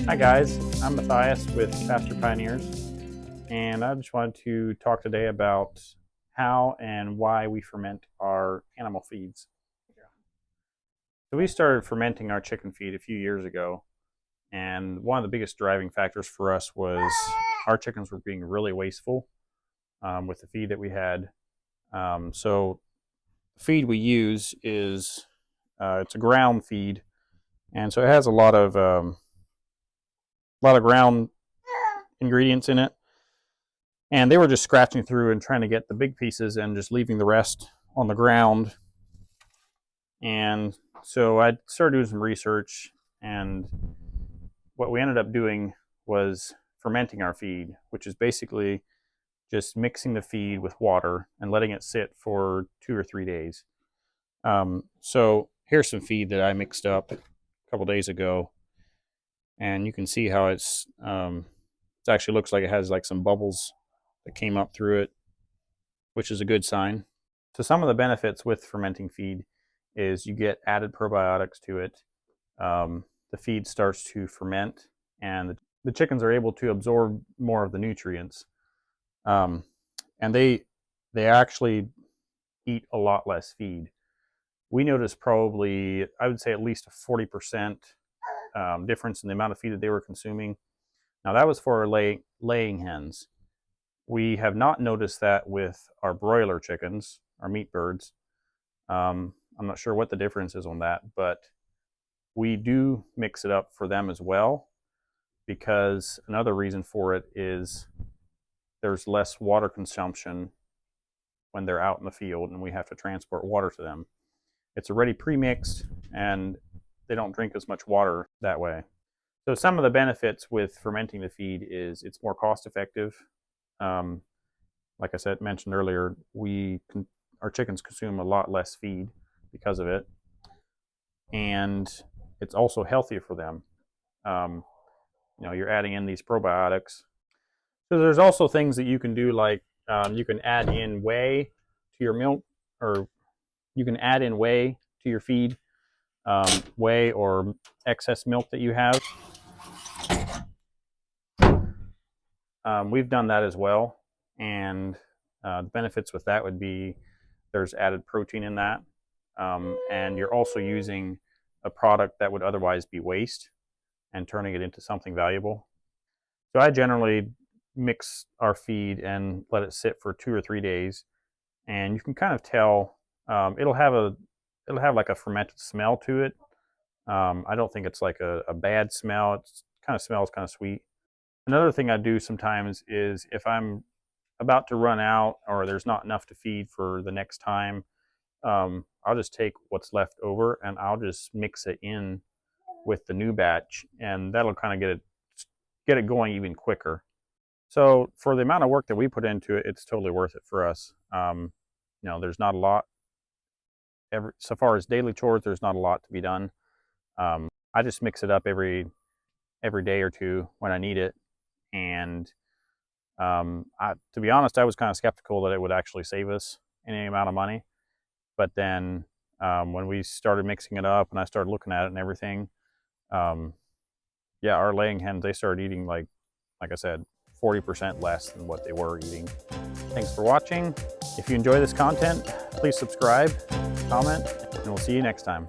Hi guys, I'm Matthias with Pasture Pioneers, and I just wanted to talk today about how and why we ferment our animal feeds. So we started fermenting our chicken feed a few years ago, and one of the biggest driving factors for us was our chickens were being really wasteful with the feed that we had. So the feed we use is it's a ground feed, and so it has a lot of ground ingredients in it, and they were just scratching through and trying to get the big pieces and just leaving the rest on the ground. And so I started doing some research, and what we ended up doing was fermenting our feed, which is basically just mixing the feed with water and letting it sit for 2 or 3 days. So here's some feed that I mixed up a couple days ago, and you can see how it actually looks like it has like some bubbles that came up through it, which is a good sign. So some of the benefits with fermenting feed is you get added probiotics to it. The feed starts to ferment, and the chickens are able to absorb more of the nutrients, and they actually eat a lot less feed. We noticed probably, I would say, at least a 40% difference in the amount of feed that they were consuming. Now that was for our laying hens. We have not noticed that with our broiler chickens, our meat birds. I'm not sure what the difference is on that, but we do mix it up for them as well, because another reason for it is there's less water consumption when they're out in the field and we have to transport water to them. It's already pre-mixed and they don't drink as much water that way. So some of the benefits with fermenting the feed is it's more cost effective. Like I mentioned earlier, our chickens consume a lot less feed because of it, and it's also healthier for them. You're adding in these probiotics. So there's also things that you can do, like you can add in whey to your milk, or you can add in whey to your feed, whey or excess milk that you have. We've done that as well, and the benefits with that would be there's added protein in that, and you're also using a product that would otherwise be waste and turning it into something valuable. So I generally mix our feed and let it sit for 2 or 3 days, and you can kind of tell it'll have like a fermented smell to it. I don't think it's like a bad smell. It kind of smells kind of sweet. Another thing I do sometimes is if I'm about to run out or there's not enough to feed for the next time, I'll just take what's left over and I'll just mix it in with the new batch, and that'll kind of get it going even quicker. So for the amount of work that we put into it, it's totally worth it for us. There's not a lot. So far as daily chores, there's not a lot to be done. I just mix it up every day or two when I need it. And to be honest, I was kind of skeptical that it would actually save us any amount of money. But then when we started mixing it up and I started looking at it and everything, our laying hens, they started eating, like I said, 40% less than what they were eating. Thanks for watching. If you enjoy this content, please subscribe, comment, and we'll see you next time.